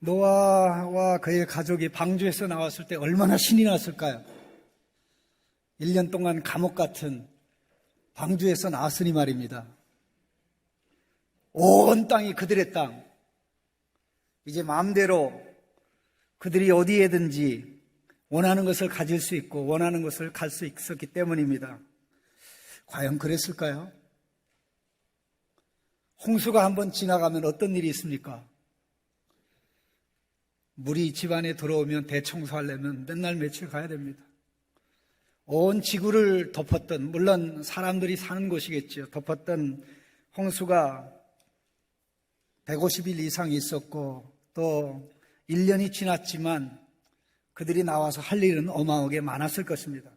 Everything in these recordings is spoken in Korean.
노아와 그의 가족이 방주에서 나왔을 때 얼마나 신이 났을까요? 1년 동안 감옥 같은 방주에서 나왔으니 말입니다. 온 땅이 그들의 땅. 이제 마음대로 그들이 어디에든지 원하는 것을 가질 수 있고 원하는 것을 갈 수 있었기 때문입니다. 과연 그랬을까요? 홍수가 한번 지나가면 어떤 일이 있습니까? 물이 집안에 들어오면 대청소하려면 맨날 며칠 가야 됩니다. 온 지구를 덮었던, 물론 사람들이 사는 곳이겠죠. 덮었던 홍수가 150일 이상 있었고 또 1년이 지났지만 그들이 나와서 할 일은 어마어마하게 많았을 것입니다.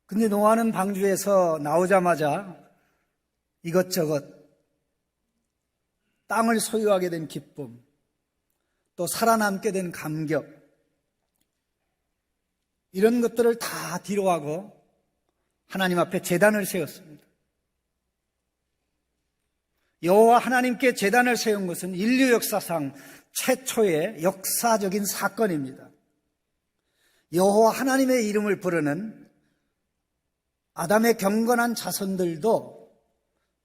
근데 노아는 방주에서 나오자마자 이것저것 땅을 소유하게 된 기쁨, 또 살아남게 된 감격, 이런 것들을 다 뒤로하고 하나님 앞에 제단을 세웠습니다. 여호와 하나님께 제단을 세운 것은 인류 역사상 최초의 역사적인 사건입니다. 여호와 하나님의 이름을 부르는 아담의 경건한 자손들도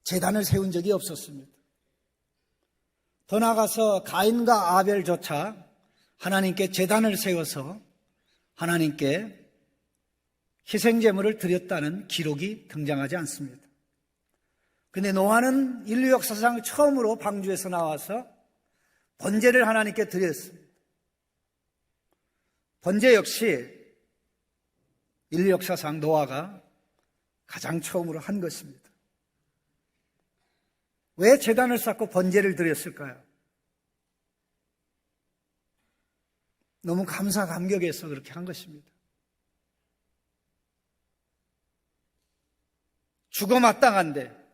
제단을 세운 적이 없었습니다. 더 나아가서 가인과 아벨조차 하나님께 제단을 세워서 하나님께 희생제물을 드렸다는 기록이 등장하지 않습니다. 그런데 노아는 인류 역사상 처음으로 방주에서 나와서 번제를 하나님께 드렸습니다. 번제 역시 인류 역사상 노아가 가장 처음으로 한 것입니다. 왜 제단을 쌓고 번제를 드렸을까요? 너무 감사 감격해서 그렇게 한 것입니다. 죽어 마땅한데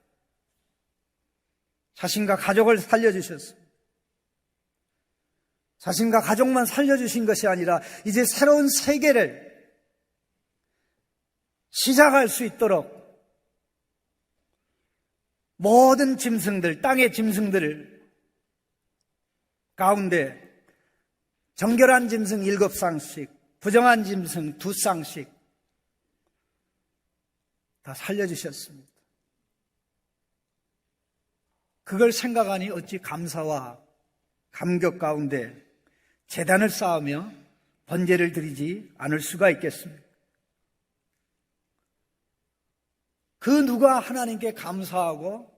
자신과 가족을 살려주셨습니다. 자신과 가족만 살려주신 것이 아니라 이제 새로운 세계를 시작할 수 있도록 모든 짐승들, 땅의 짐승들 가운데 정결한 짐승 7쌍씩, 부정한 짐승 2쌍씩 다 살려주셨습니다. 그걸 생각하니 어찌 감사와 감격 가운데 제단을 쌓으며 번제를 드리지 않을 수가 있겠습니까? 그 누가 하나님께 감사하고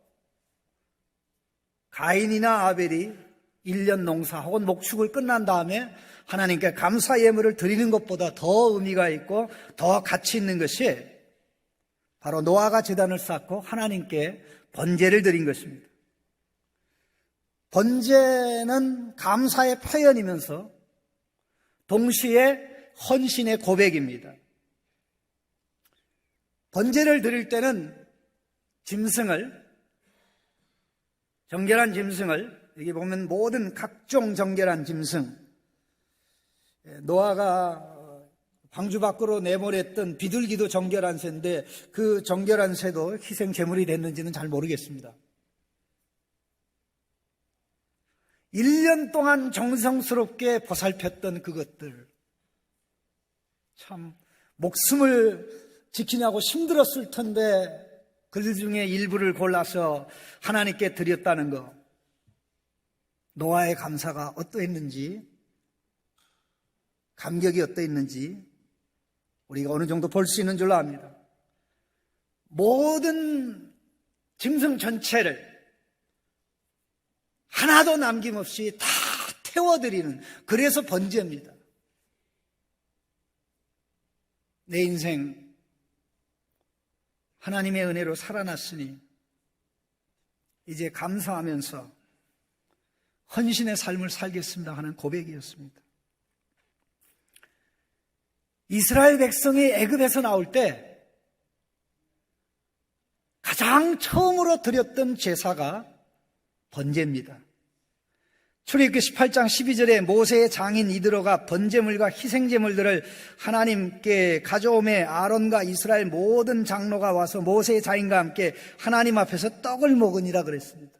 가인이나 아벨이 1년 농사 혹은 목축을 끝난 다음에 하나님께 감사 예물을 드리는 것보다 더 의미가 있고 더 가치 있는 것이 바로 노아가 제단을 쌓고 하나님께 번제를 드린 것입니다. 번제는 감사의 표현이면서 동시에 헌신의 고백입니다. 번제를 드릴 때는 짐승을, 정결한 짐승을, 여기 보면 모든 각종 정결한 짐승, 노아가 방주 밖으로 내보냈던 비둘기도 정결한 새인데 그 정결한 새도 희생 제물이 됐는지는 잘 모르겠습니다. 1년 동안 정성스럽게 보살폈던 그것들, 참 목숨을 지키냐고 힘들었을 텐데 그 중에 일부를 골라서 하나님께 드렸다는 것, 노아의 감사가 어떠했는지, 감격이 어떠했는지 우리가 어느 정도 볼 수 있는 줄로 압니다. 모든 짐승 전체를 하나도 남김없이 다 태워드리는, 그래서 번제입니다. 내 인생 하나님의 은혜로 살아났으니 이제 감사하면서 헌신의 삶을 살겠습니다 하는 고백이었습니다. 이스라엘 백성이 애굽에서 나올 때 가장 처음으로 드렸던 제사가 번제입니다. 출애굽기 18장 12절에 모세의 장인 이드로가 번제물과 희생제물들을 하나님께 가져오매 아론과 이스라엘 모든 장로가 와서 모세의 장인과 함께 하나님 앞에서 떡을 먹으니라 그랬습니다.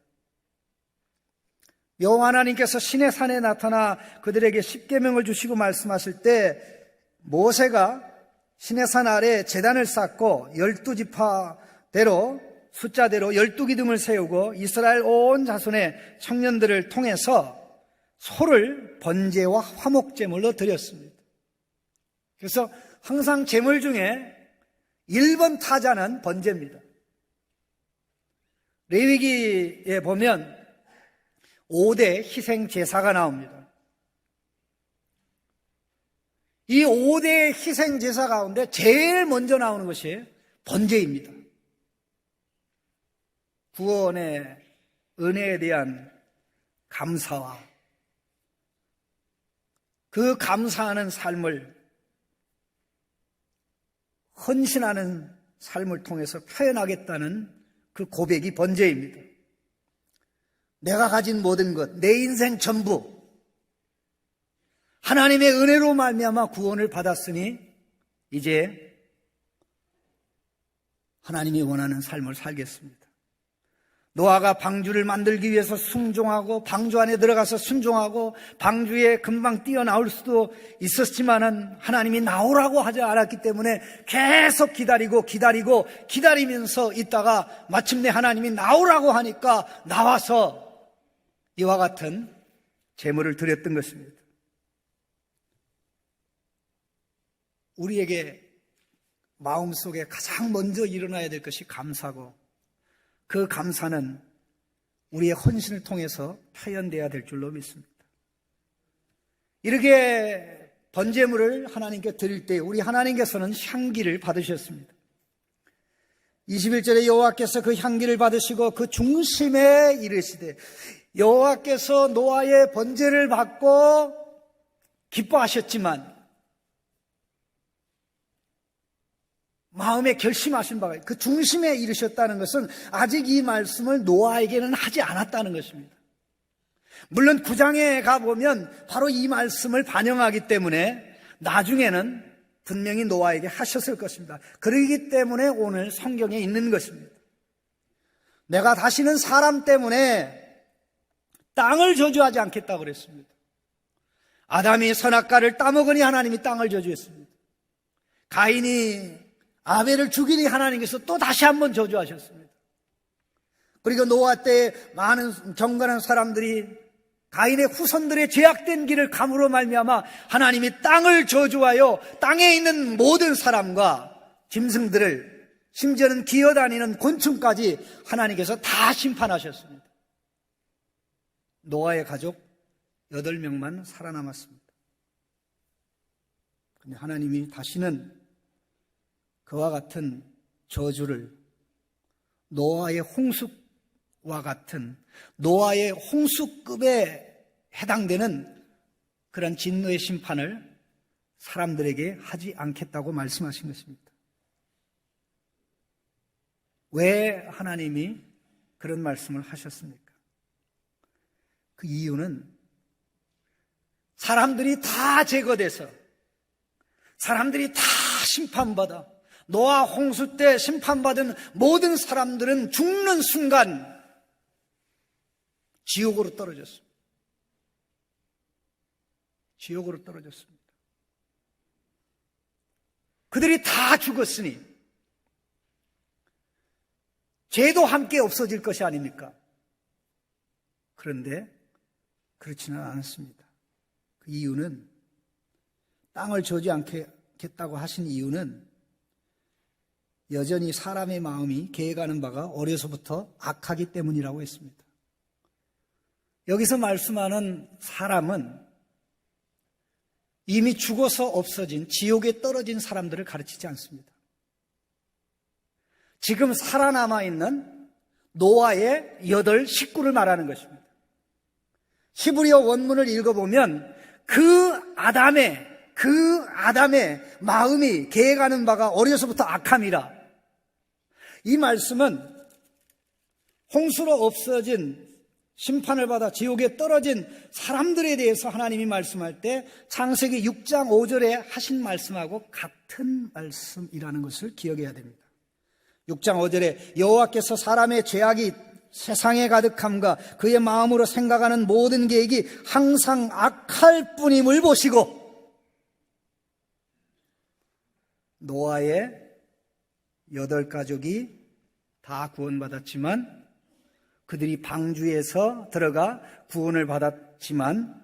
여호와 하나님께서 시내 산에 나타나 그들에게 십계명을 주시고 말씀하실 때 모세가 시내 산 아래 제단을 쌓고 12지파대로 숫자대로 12기둥을 세우고 이스라엘 온 자손의 청년들을 통해서 소를 번제와 화목제물로 드렸습니다. 그래서 항상 제물 중에 1번 타자는 번제입니다. 레위기에 보면 5대 희생 제사가 나옵니다. 이 5대 희생 제사 가운데 제일 먼저 나오는 것이 번제입니다. 구원의 은혜에 대한 감사와 그 감사하는 삶을 헌신하는 삶을 통해서 표현하겠다는 그 고백이 번제입니다. 내가 가진 모든 것, 내 인생 전부 하나님의 은혜로 말미암아 구원을 받았으니 이제 하나님이 원하는 삶을 살겠습니다. 노아가 방주를 만들기 위해서 순종하고 방주 안에 들어가서 순종하고 방주에 금방 뛰어나올 수도 있었지만은 하나님이 나오라고 하지 않았기 때문에 계속 기다리면서 있다가 마침내 하나님이 나오라고 하니까 나와서 이와 같은 제물을 드렸던 것입니다. 우리에게 마음속에 가장 먼저 일어나야 될 것이 감사고 그 감사는 우리의 헌신을 통해서 표현되어야 될 줄로 믿습니다. 이렇게 번제물을 하나님께 드릴 때 우리 하나님께서는 향기를 받으셨습니다. 21절에 여호와께서 그 향기를 받으시고 그 중심에 이르시되 여호와께서 노아의 번제를 받고 기뻐하셨지만 마음에 결심하신 바가 그 중심에 이르셨다는 것은 아직 이 말씀을 노아에게는 하지 않았다는 것입니다. 물론 9장에 가보면 바로 이 말씀을 반영하기 때문에 나중에는 분명히 노아에게 하셨을 것입니다. 그러기 때문에 오늘 성경에 있는 것입니다. 내가 다시는 사람 때문에 땅을 저주하지 않겠다고 그랬습니다. 아담이 선악과를 따먹으니 하나님이 땅을 저주했습니다. 가인이 아벨을 죽이니 하나님께서 또 다시 한번 저주하셨습니다. 그리고 노아 때 많은 경건한 사람들이 가인의 후손들의 죄악된 길을 감으로 말미암아 하나님이 땅을 저주하여 땅에 있는 모든 사람과 짐승들을 심지어는 기어다니는 곤충까지 하나님께서 다 심판하셨습니다. 노아의 가족 8명만 살아남았습니다. 그런데 하나님이 다시는 그와 같은 저주를 노아의 홍수와 같은 노아의 홍수급에 해당되는 그런 진노의 심판을 사람들에게 하지 않겠다고 말씀하신 것입니다. 왜 하나님이 그런 말씀을 하셨습니까? 그 이유는 사람들이 다 제거돼서 사람들이 다 심판받아 노아 홍수 때 심판받은 모든 사람들은 죽는 순간 지옥으로 떨어졌습니다. 지옥으로 떨어졌습니다. 그들이 다 죽었으니 죄도 함께 없어질 것이 아닙니까? 그런데 그렇지는 않았습니다. 그 이유는 땅을 저지 않겠다고 하신 이유는 여전히 사람의 마음이 계획하는 바가 어려서부터 악하기 때문이라고 했습니다. 여기서 말씀하는 사람은 이미 죽어서 없어진 지옥에 떨어진 사람들을 가르치지 않습니다. 지금 살아남아 있는 노아의 8 식구를 말하는 것입니다. 히브리어 원문을 읽어보면 그 아담의 마음이 계획하는 바가 어려서부터 악함이라. 이 말씀은 홍수로 없어진 심판을 받아 지옥에 떨어진 사람들에 대해서 하나님이 말씀할 때 창세기 6장 5절에 하신 말씀하고 같은 말씀이라는 것을 기억해야 됩니다. 6장 5절에 여호와께서 사람의 죄악이 세상의 가득함과 그의 마음으로 생각하는 모든 계획이 항상 악할 뿐임을 보시고 노아의 8가족이 다 구원받았지만 그들이 방주에서 들어가 구원을 받았지만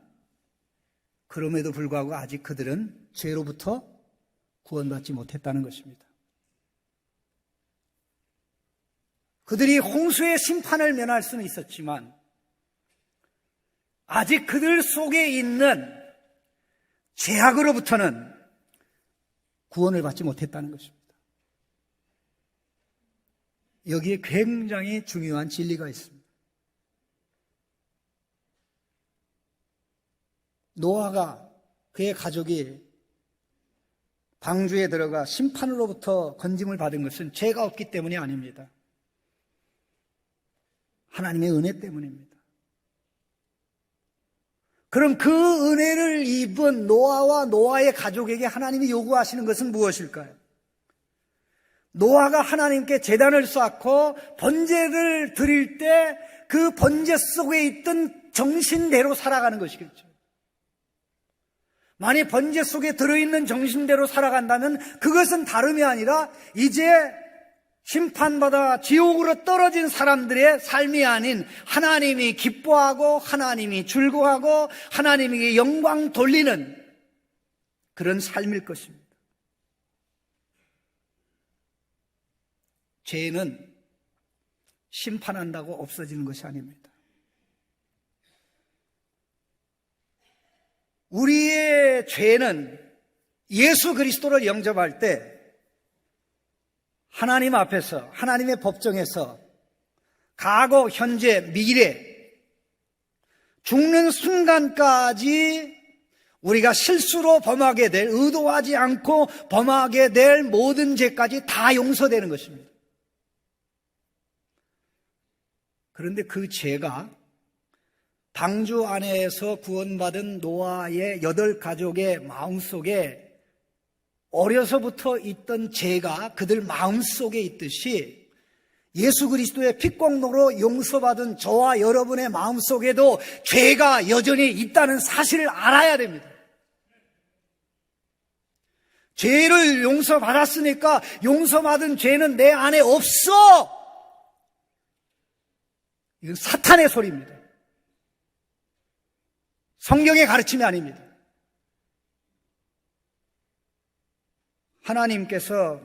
그럼에도 불구하고 아직 그들은 죄로부터 구원받지 못했다는 것입니다. 그들이 홍수의 심판을 면할 수는 있었지만 아직 그들 속에 있는 죄악으로부터는 구원을 받지 못했다는 것입니다. 여기에 굉장히 중요한 진리가 있습니다. 노아가 그의 가족이 방주에 들어가 심판으로부터 건짐을 받은 것은 죄가 없기 때문이 아닙니다. 하나님의 은혜 때문입니다. 그럼 그 은혜를 입은 노아와 노아의 가족에게 하나님이 요구하시는 것은 무엇일까요? 노아가 하나님께 제단을 쌓고 번제를 드릴 때 그 번제 속에 있던 정신대로 살아가는 것이겠죠. 만약 번제 속에 들어있는 정신대로 살아간다면 그것은 다름이 아니라 이제 심판받아 지옥으로 떨어진 사람들의 삶이 아닌 하나님이 기뻐하고 하나님이 즐거워하고 하나님에게 영광 돌리는 그런 삶일 것입니다. 죄는 심판한다고 없어지는 것이 아닙니다. 우리의 죄는 예수 그리스도를 영접할 때 하나님 앞에서 하나님의 법정에서 과거, 현재, 미래 죽는 순간까지 우리가 실수로 범하게 될 의도하지 않고 범하게 될 모든 죄까지 다 용서되는 것입니다. 그런데 그 죄가 방주 안에서 구원받은 노아의 8가족의 마음속에 어려서부터 있던 죄가 그들 마음속에 있듯이 예수 그리스도의 피공로로 용서받은 저와 여러분의 마음속에도 죄가 여전히 있다는 사실을 알아야 됩니다. 죄를 용서받았으니까 용서받은 죄는 내 안에 없어! 이건 사탄의 소리입니다. 성경의 가르침이 아닙니다. 하나님께서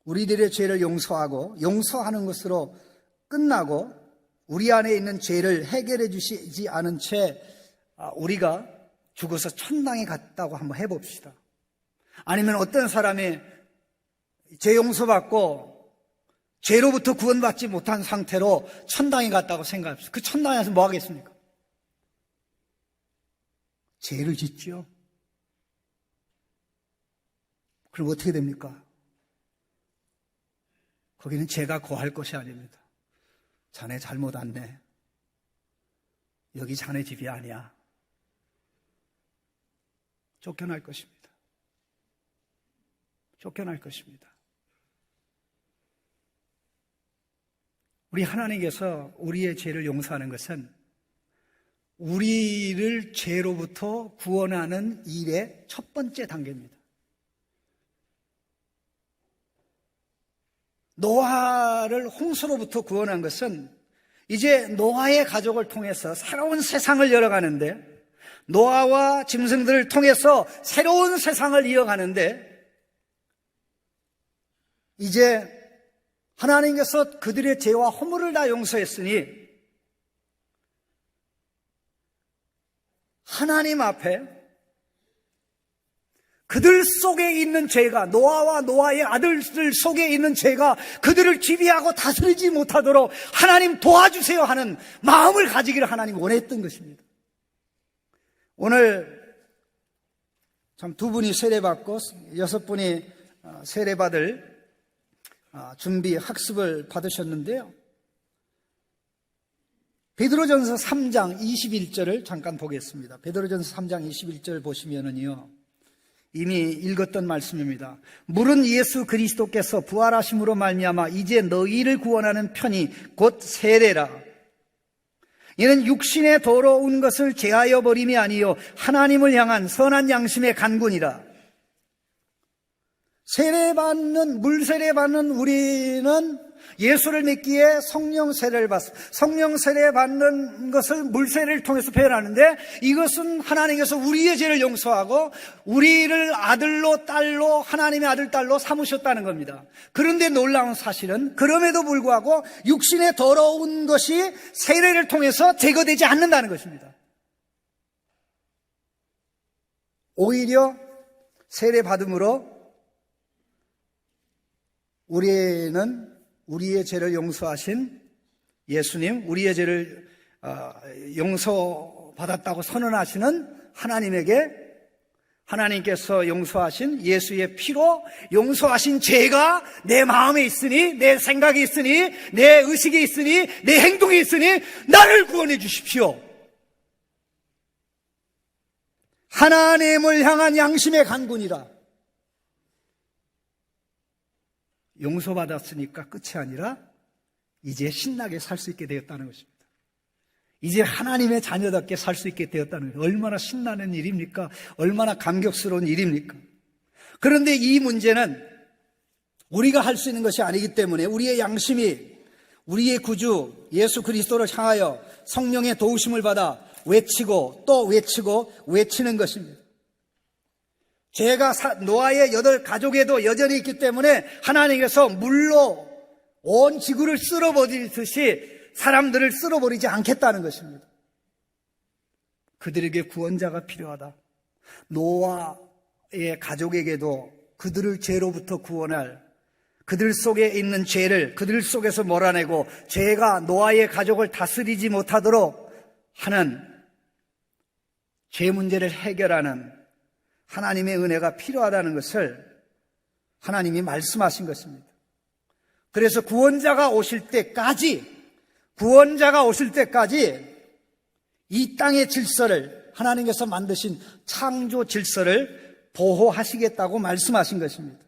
우리들의 죄를 용서하고 용서하는 것으로 끝나고 우리 안에 있는 죄를 해결해 주시지 않은 채 우리가 죽어서 천당에 갔다고 한번 해봅시다. 아니면 어떤 사람이 죄 용서받고 죄로부터 구원받지 못한 상태로 천당에 갔다고 생각합시다. 그 천당에 가서 뭐 하겠습니까? 죄를 짓죠. 그럼 어떻게 됩니까? 거기는 제가 고할 것이 아닙니다. 자네 잘못 왔네. 여기 자네 집이 아니야. 쫓겨날 것입니다. 쫓겨날 것입니다. 우리 하나님께서 우리의 죄를 용서하는 것은 우리를 죄로부터 구원하는 일의 첫 번째 단계입니다. 노아를 홍수로부터 구원한 것은 이제 노아의 가족을 통해서 새로운 세상을 열어가는데 노아와 짐승들을 통해서 새로운 세상을 이어가는데 이제 하나님께서 그들의 죄와 허물을 다 용서했으니 하나님 앞에 그들 속에 있는 죄가 노아와 노아의 아들들 속에 있는 죄가 그들을 지배하고 다스리지 못하도록 하나님 도와주세요 하는 마음을 가지기를 하나님 원했던 것입니다. 오늘 참 2분이 세례받고 6분이 세례받을 준비 학습을 받으셨는데요. 베드로전서 3장 21절을 잠깐 보겠습니다. 베드로전서 3장 21절 보시면은요. 이미 읽었던 말씀입니다. 물은 예수 그리스도께서 부활하심으로 말미암아 이제 너희를 구원하는 편이 곧 세례라. 이는 육신의 더러운 것을 제하여 버림이 아니요 하나님을 향한 선한 양심의 간군이라. 물세례 받는 우리는 예수를 믿기에 성령 세례를 받습니다. 성령 세례 받는 것을 물세례를 통해서 표현하는데, 이것은 하나님께서 우리의 죄를 용서하고 우리를 아들로 딸로, 하나님의 아들 딸로 삼으셨다는 겁니다. 그런데 놀라운 사실은 그럼에도 불구하고 육신의 더러운 것이 세례를 통해서 제거되지 않는다는 것입니다. 오히려 세례 받음으로 우리는 우리의 죄를 용서하신 예수님, 우리의 죄를 용서받았다고 선언하시는 하나님께서 용서하신 예수의 피로 용서하신 죄가 내 마음에 있으니, 내 생각에 있으니, 내 의식에 있으니, 내 행동에 있으니 나를 구원해 주십시오. 하나님을 향한 양심의 간군이라. 용서받았으니까 끝이 아니라 이제 신나게 살 수 있게 되었다는 것입니다. 이제 하나님의 자녀답게 살 수 있게 되었다는 것입니다. 얼마나 신나는 일입니까? 얼마나 감격스러운 일입니까? 그런데 이 문제는 우리가 할 수 있는 것이 아니기 때문에 우리의 양심이 우리의 구주 예수 그리스도를 향하여 성령의 도우심을 받아 외치고 또 외치고 외치는 것입니다. 죄가 노아의 8 가족에도 여전히 있기 때문에 하나님께서 물로 온 지구를 쓸어버리듯이 사람들을 쓸어버리지 않겠다는 것입니다. 그들에게 구원자가 필요하다. 노아의 가족에게도 그들을 죄로부터 구원할, 그들 속에 있는 죄를 그들 속에서 몰아내고 죄가 노아의 가족을 다스리지 못하도록 하는 죄 문제를 해결하는 하나님의 은혜가 필요하다는 것을 하나님이 말씀하신 것입니다. 그래서 구원자가 오실 때까지 이 땅의 질서를, 하나님께서 만드신 창조 질서를 보호하시겠다고 말씀하신 것입니다.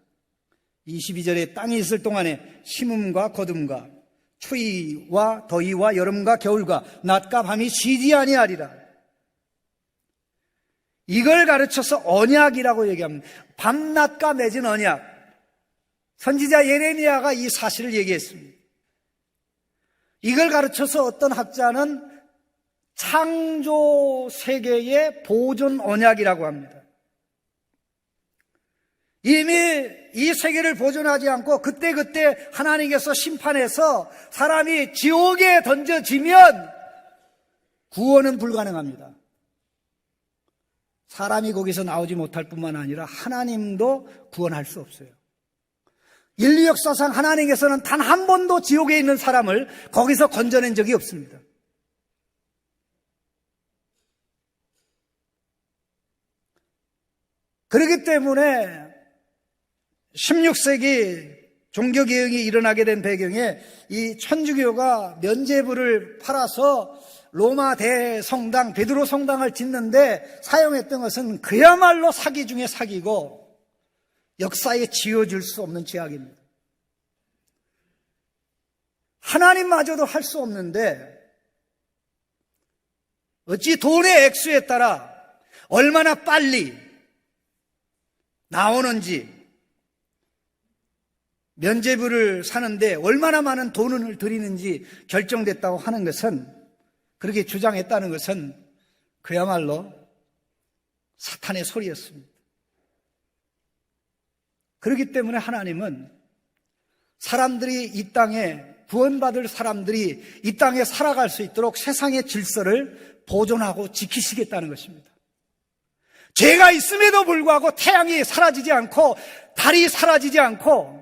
22절에 땅이 있을 동안에 심음과 거둠과 추위와 더위와 여름과 겨울과 낮과 밤이 쉬지 아니하리라. 이걸 가르쳐서 언약이라고 얘기합니다. 밤낮과 맺은 언약. 선지자 예레미야가 이 사실을 얘기했습니다. 이걸 가르쳐서 어떤 학자는 창조 세계의 보존 언약이라고 합니다. 이미 이 세계를 보존하지 않고 그때그때 하나님께서 심판해서 사람이 지옥에 던져지면 구원은 불가능합니다. 사람이 거기서 나오지 못할 뿐만 아니라 하나님도 구원할 수 없어요. 인류 역사상 하나님께서는 단 한 번도 지옥에 있는 사람을 거기서 건져낸 적이 없습니다. 그렇기 때문에 16세기 종교개혁이 일어나게 된 배경에 이 천주교가 면죄부를 팔아서 로마 대성당, 베드로 성당을 짓는데 사용했던 것은 그야말로 사기 중에 사기고 역사에 지워질 수 없는 죄악입니다. 하나님마저도 할 수 없는데 어찌 돈의 액수에 따라 얼마나 빨리 나오는지, 면죄부를 사는데 얼마나 많은 돈을 들이는지 결정됐다고 하는 것은, 그렇게 주장했다는 것은 그야말로 사탄의 소리였습니다. 그렇기 때문에 하나님은 사람들이 이 땅에, 구원받을 사람들이 이 땅에 살아갈 수 있도록 세상의 질서를 보존하고 지키시겠다는 것입니다. 죄가 있음에도 불구하고 태양이 사라지지 않고 달이 사라지지 않고,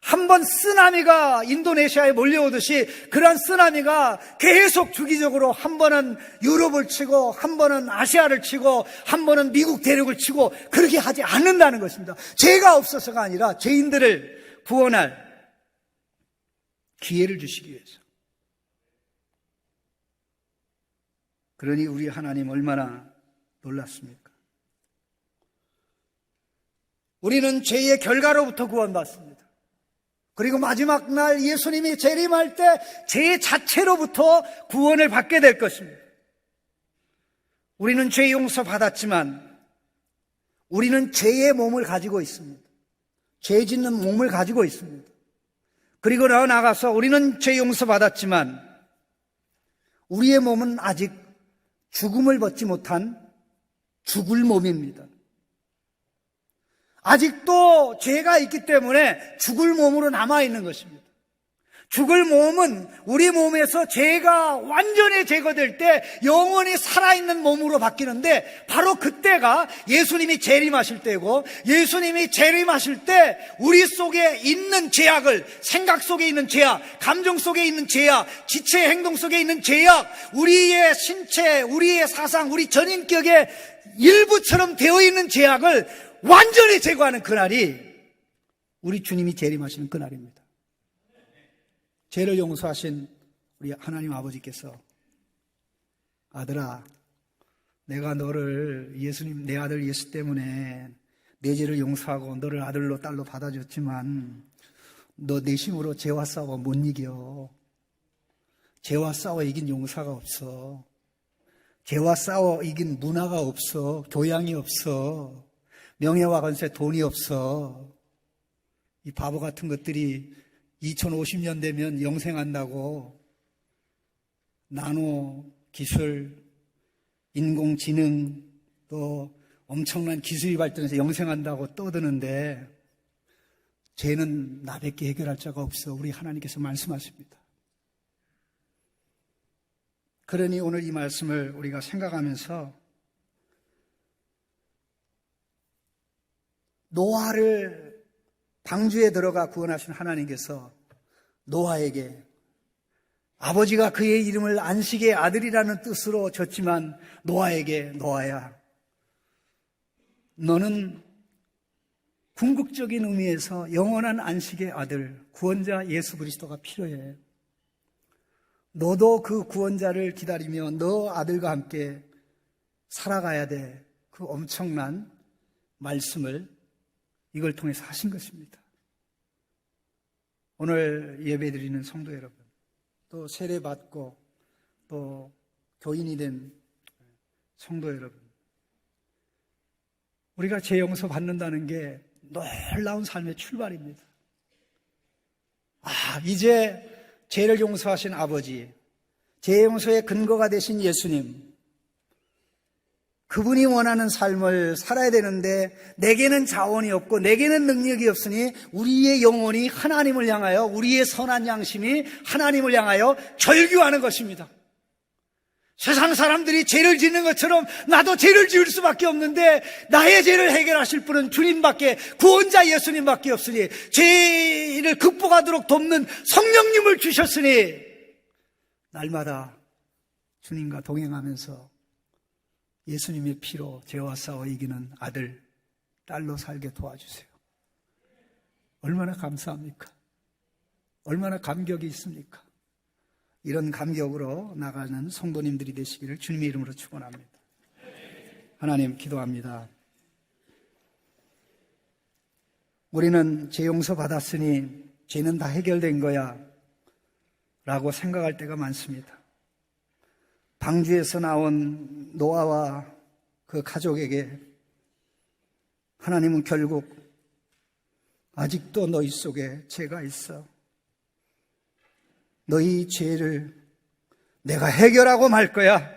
한 번 쓰나미가 인도네시아에 몰려오듯이 그런 쓰나미가 계속 주기적으로 한 번은 유럽을 치고 한 번은 아시아를 치고 한 번은 미국 대륙을 치고 그렇게 하지 않는다는 것입니다. 죄가 없어서가 아니라 죄인들을 구원할 기회를 주시기 위해서. 그러니 우리 하나님 얼마나 놀랐습니까? 우리는 죄의 결과로부터 구원받습니다. 그리고 마지막 날 예수님이 재림할 때 죄 자체로부터 구원을 받게 될 것입니다. 우리는 죄 용서 받았지만 우리는 죄의 몸을 가지고 있습니다. 죄 짓는 몸을 가지고 있습니다. 그리고 나아가서 우리는 죄 용서 받았지만 우리의 몸은 아직 죽음을 벗지 못한 죽을 몸입니다. 아직도 죄가 있기 때문에 죽을 몸으로 남아있는 것입니다. 죽을 몸은 우리 몸에서 죄가 완전히 제거될 때 영원히 살아있는 몸으로 바뀌는데 바로 그때가 예수님이 재림하실 때고, 예수님이 재림하실 때 우리 속에 있는 죄악을, 생각 속에 있는 죄악, 감정 속에 있는 죄악, 지체의 행동 속에 있는 죄악, 우리의 신체, 우리의 사상, 우리 전인격의 일부처럼 되어 있는 죄악을 완전히 제거하는 그날이 우리 주님이 재림하시는 그날입니다. 죄를 용서하신 우리 하나님 아버지께서, 아들아, 내가 너를 예수님, 내 아들 예수 때문에 내 죄를 용서하고 너를 아들로 딸로 받아줬지만 너 내심으로 죄와 싸워 못 이겨. 죄와 싸워 이긴 용사가 없어. 죄와 싸워 이긴 문화가 없어. 교양이 없어. 명예와 건세, 돈이 없어. 이 바보 같은 것들이 2050년 되면 영생한다고 나노 기술, 인공지능, 또 엄청난 기술이 발전해서 영생한다고 떠드는데 죄는 나밖에 해결할 자가 없어. 우리 하나님께서 말씀하십니다. 그러니 오늘 이 말씀을 우리가 생각하면서 노아를 방주에 들어가 구원하신 하나님께서 노아에게, 아버지가 그의 이름을 안식의 아들이라는 뜻으로 졌지만 노아에게, 노아야, 너는 궁극적인 의미에서 영원한 안식의 아들, 구원자 예수 그리스도가 필요해. 너도 그 구원자를 기다리며 너 아들과 함께 살아가야 돼. 그 엄청난 말씀을 이걸 통해서 하신 것입니다. 오늘 예배드리는 성도 여러분, 또 세례받고 또 교인이 된 성도 여러분, 우리가 죄 용서 받는다는 게 놀라운 삶의 출발입니다. 이제 죄를 용서하신 아버지, 죄 용서의 근거가 되신 예수님, 그분이 원하는 삶을 살아야 되는데 내게는 자원이 없고 내게는 능력이 없으니 우리의 영혼이 하나님을 향하여, 우리의 선한 양심이 하나님을 향하여 절규하는 것입니다. 세상 사람들이 죄를 짓는 것처럼 나도 죄를 지을 수밖에 없는데 나의 죄를 해결하실 분은 주님밖에, 구원자 예수님밖에 없으니, 죄를 극복하도록 돕는 성령님을 주셨으니 날마다 주님과 동행하면서 예수님의 피로 죄와 싸워 이기는 아들, 딸로 살게 도와주세요. 얼마나 감사합니까? 얼마나 감격이 있습니까? 이런 감격으로 나가는 성도님들이 되시기를 주님의 이름으로 축원합니다. 하나님, 기도합니다. 우리는 죄 용서 받았으니 죄는 다 해결된 거야 라고 생각할 때가 많습니다. 방주에서 나온 노아와 그 가족에게 하나님은 결국 아직도 너희 속에 죄가 있어. 너희 죄를 내가 해결하고 말 거야.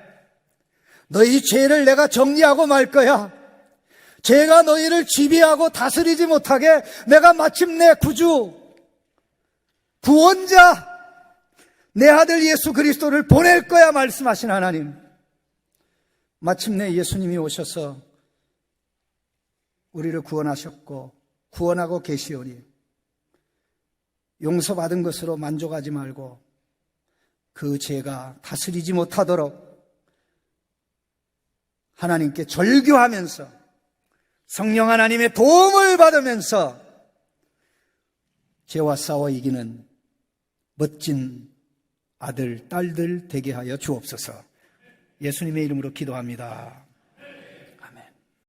너희 죄를 내가 정리하고 말 거야. 죄가 너희를 지배하고 다스리지 못하게 내가 마침내 구주, 구원자, 내 아들 예수 그리스도를 보낼 거야 말씀하신 하나님. 마침내 예수님이 오셔서 우리를 구원하셨고 구원하고 계시오니 용서받은 것으로 만족하지 말고 그 죄가 다스리지 못하도록 하나님께 절규하면서 성령 하나님의 도움을 받으면서 죄와 싸워 이기는 멋진 아들, 딸들 되게 하여 주옵소서. 예수님의 이름으로 기도합니다.